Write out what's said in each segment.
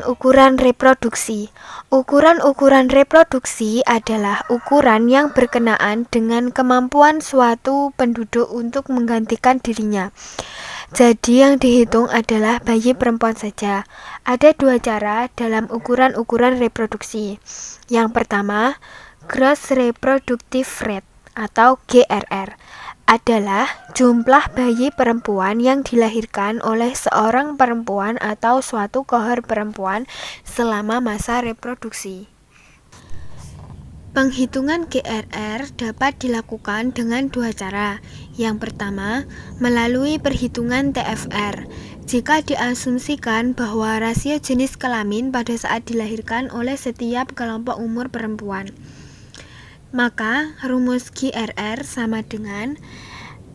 Ukuran-ukuran reproduksi. Ukuran-ukuran reproduksi adalah ukuran yang berkenaan dengan kemampuan suatu penduduk untuk menggantikan dirinya. Jadi yang dihitung adalah bayi perempuan saja. Ada dua cara dalam ukuran-ukuran reproduksi. Yang pertama, Gross Reproductive Rate atau GRR adalah jumlah bayi perempuan yang dilahirkan oleh seorang perempuan atau suatu kohort perempuan selama masa reproduksi. Penghitungan GRR dapat dilakukan dengan dua cara. Yang pertama, melalui perhitungan TFR. Jika diasumsikan bahwa rasio jenis kelamin pada saat dilahirkan oleh setiap kelompok umur perempuan, maka rumus GRR sama dengan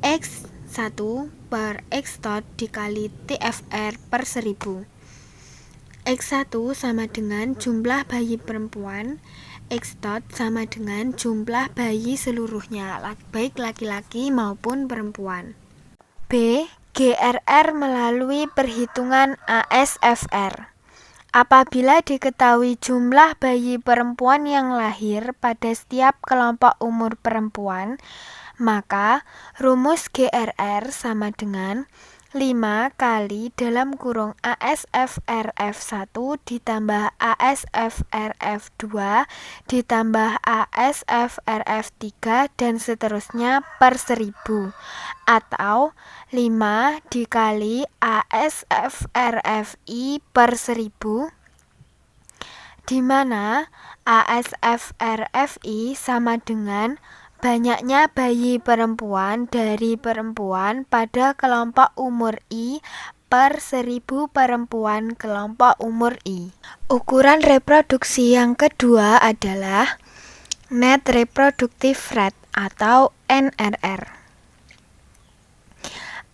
X1 per X tot dikali TFR per 1000. X1 sama dengan jumlah bayi perempuan, X tot sama dengan jumlah bayi seluruhnya, baik laki-laki maupun perempuan. B. GRR melalui perhitungan ASFR. Apabila diketahui jumlah bayi perempuan yang lahir pada setiap kelompok umur perempuan, maka rumus GRR sama dengan 5 kali dalam kurung ASFRF1 ditambah ASFRF2 ditambah ASFRF3 dan seterusnya per 1000, atau 5 dikali ASFRFI per 1000, di mana ASFRFI sama dengan banyaknya bayi perempuan dari perempuan pada kelompok umur I per 1000 perempuan kelompok umur I. Ukuran reproduksi yang kedua adalah Net Reproductive Rate atau NRR.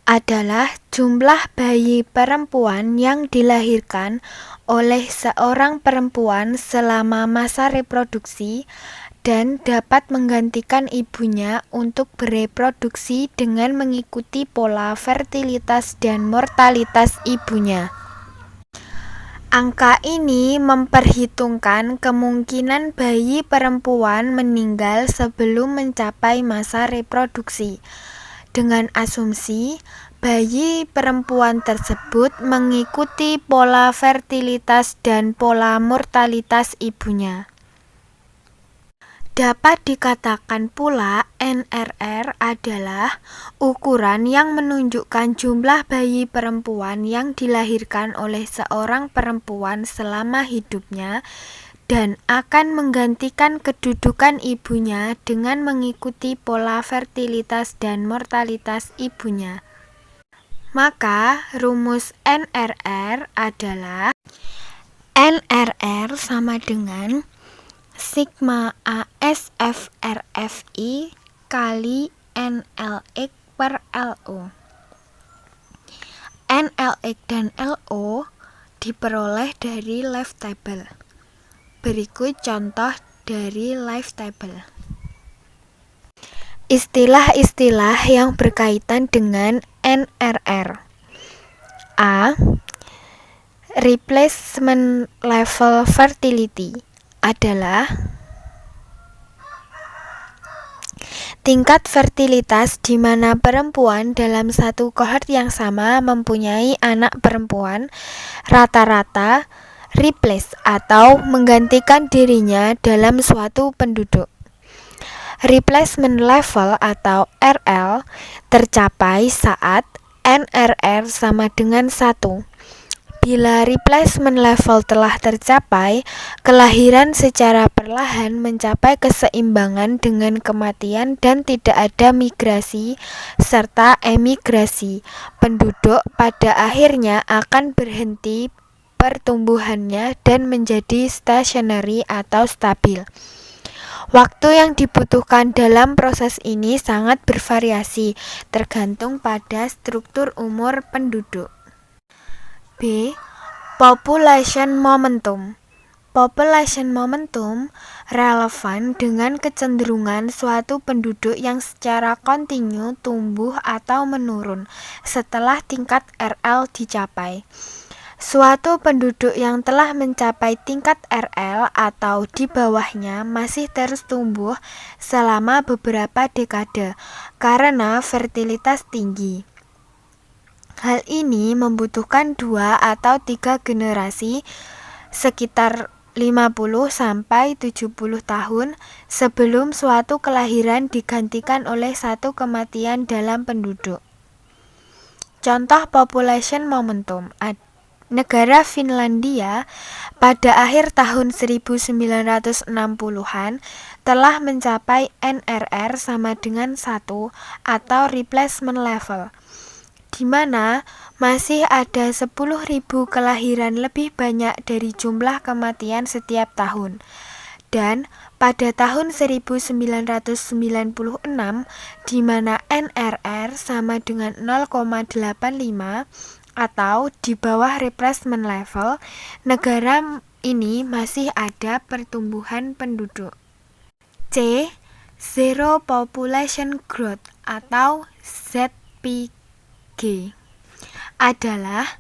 Adalah jumlah bayi perempuan yang dilahirkan oleh seorang perempuan selama masa reproduksi dan dapat menggantikan ibunya untuk bereproduksi dengan mengikuti pola fertilitas dan mortalitas ibunya. Angka ini memperhitungkan kemungkinan bayi perempuan meninggal sebelum mencapai masa reproduksi, dengan asumsi bayi perempuan tersebut mengikuti pola fertilitas dan pola mortalitas ibunya. Dapat dikatakan pula NRR adalah ukuran yang menunjukkan jumlah bayi perempuan yang dilahirkan oleh seorang perempuan selama hidupnya dan akan menggantikan kedudukan ibunya dengan mengikuti pola fertilitas dan mortalitas ibunya. Maka rumus NRR adalah NRR sama dengan sigma ASFRFI kali NLX per LO. NLX dan LO diperoleh dari Life Table. Berikut contoh dari Life Table. Istilah-istilah yang berkaitan dengan NRR. A. Replacement level fertility adalah tingkat fertilitas di mana perempuan dalam satu kohort yang sama mempunyai anak perempuan rata-rata replace atau menggantikan dirinya dalam suatu penduduk. Replacement level atau RL tercapai saat NRR sama dengan 1. Bila replacement level telah tercapai, kelahiran secara perlahan mencapai keseimbangan dengan kematian dan tidak ada migrasi serta emigrasi. Penduduk pada akhirnya akan berhenti pertumbuhannya dan menjadi stationary atau stabil. Waktu yang dibutuhkan dalam proses ini sangat bervariasi, tergantung pada struktur umur penduduk. B. Population momentum. Population momentum relevan dengan kecenderungan suatu penduduk yang secara kontinu tumbuh atau menurun setelah tingkat RL dicapai. Suatu penduduk yang telah mencapai tingkat RL atau di bawahnya masih terus tumbuh selama beberapa dekade karena fertilitas tinggi. Hal ini membutuhkan 2 atau 3 generasi sekitar 50 sampai 70 tahun sebelum suatu kelahiran digantikan oleh satu kematian dalam penduduk. Contoh population momentum. Negara Finlandia pada akhir tahun 1960-an telah mencapai NRR sama dengan 1 atau replacement level, di mana masih ada 10.000 kelahiran lebih banyak dari jumlah kematian setiap tahun. Dan pada tahun 1996, di mana NRR sama dengan 0,85 atau di bawah replacement level, negara ini masih ada pertumbuhan penduduk. C. Zero Population Growth atau ZPG adalah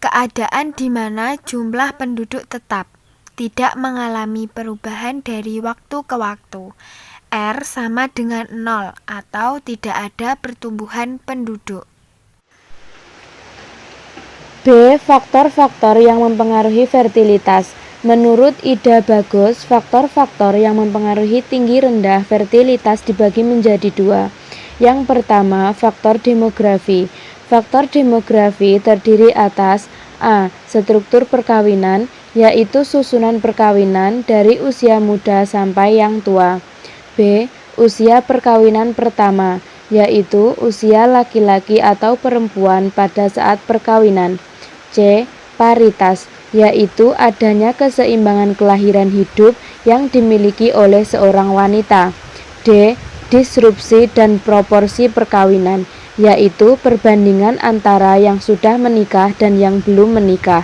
keadaan di mana jumlah penduduk tetap, tidak mengalami perubahan dari waktu ke waktu. R sama dengan 0 atau tidak ada pertumbuhan penduduk. B. Faktor-faktor yang mempengaruhi fertilitas. Menurut Ida Bagus, faktor-faktor yang mempengaruhi tinggi rendah fertilitas dibagi menjadi 2. Yang pertama, faktor demografi. Faktor demografi terdiri atas A. Struktur perkawinan, yaitu susunan perkawinan dari usia muda sampai yang tua. B. Usia perkawinan pertama, yaitu usia laki-laki atau perempuan pada saat perkawinan. C. Paritas, yaitu adanya keseimbangan kelahiran hidup yang dimiliki oleh seorang wanita. D. Disrupsi dan proporsi perkawinan, yaitu perbandingan antara yang sudah menikah dan yang belum menikah.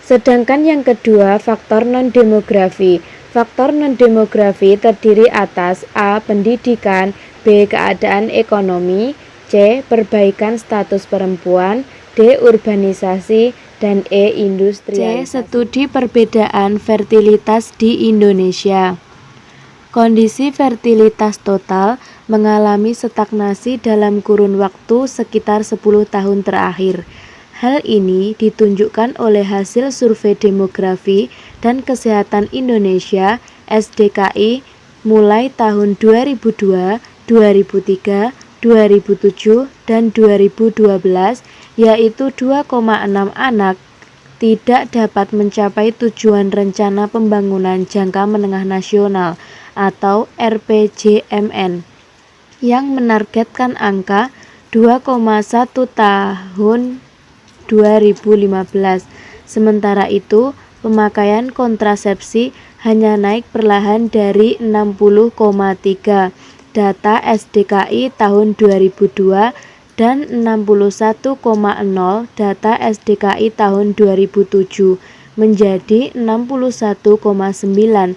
Sedangkan yang kedua, faktor non-demografi. Faktor non-demografi terdiri atas A. Pendidikan, B. Keadaan ekonomi, C. Perbaikan status perempuan, D. Urbanisasi, dan E. Industrialisasi. C. Studi perbedaan fertilitas di Indonesia. Kondisi fertilitas total mengalami stagnasi dalam kurun waktu sekitar 10 tahun terakhir. Hal ini ditunjukkan oleh hasil survei demografi dan kesehatan Indonesia (SDKI) mulai tahun 2002, 2003, 2007, dan 2012, yaitu 2,6 anak tidak dapat mencapai tujuan rencana pembangunan jangka menengah nasional atau RPJMN yang menargetkan angka 2,1 tahun 2015. Sementara itu, pemakaian kontrasepsi hanya naik perlahan dari 60,3 data SDKI tahun 2002 dan 61,0 data SDKI tahun 2007 menjadi 61,9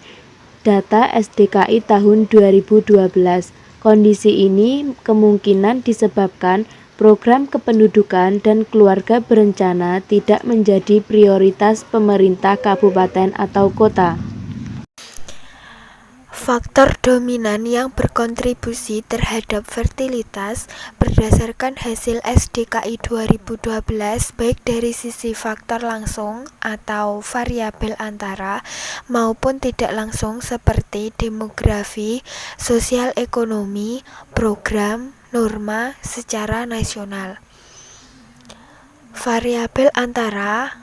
data SDKI tahun 2012. Kondisi ini kemungkinan disebabkan program kependudukan dan keluarga berencana tidak menjadi prioritas pemerintah kabupaten atau kota. Faktor dominan yang berkontribusi terhadap fertilitas berdasarkan hasil SDKI 2012 baik dari sisi faktor langsung atau variabel antara maupun tidak langsung seperti demografi, sosial ekonomi, program, norma secara nasional. Variabel antara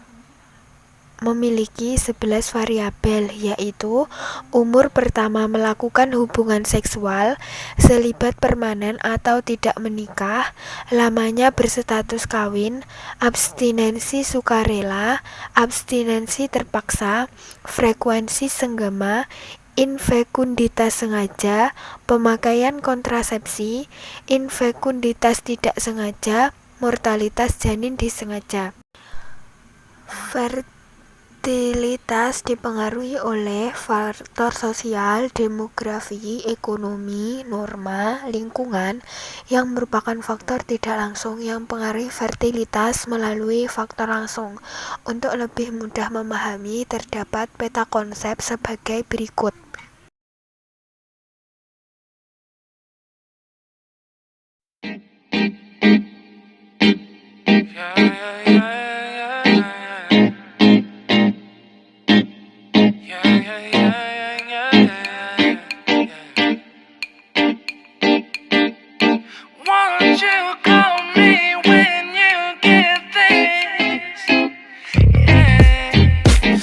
memiliki 11 variabel, yaitu umur pertama melakukan hubungan seksual, selibat permanen atau tidak menikah, lamanya berstatus kawin, abstinensi sukarela, abstinensi terpaksa, frekuensi senggama, infekunditas sengaja, pemakaian kontrasepsi, infekunditas tidak sengaja, mortalitas janin disengaja. Fertilitas dipengaruhi oleh faktor sosial, demografi, ekonomi, norma, lingkungan, yang merupakan faktor tidak langsung yang mempengaruhi fertilitas melalui faktor langsung. Untuk lebih mudah memahami, terdapat peta konsep sebagai berikut. Yeah, yeah, yeah.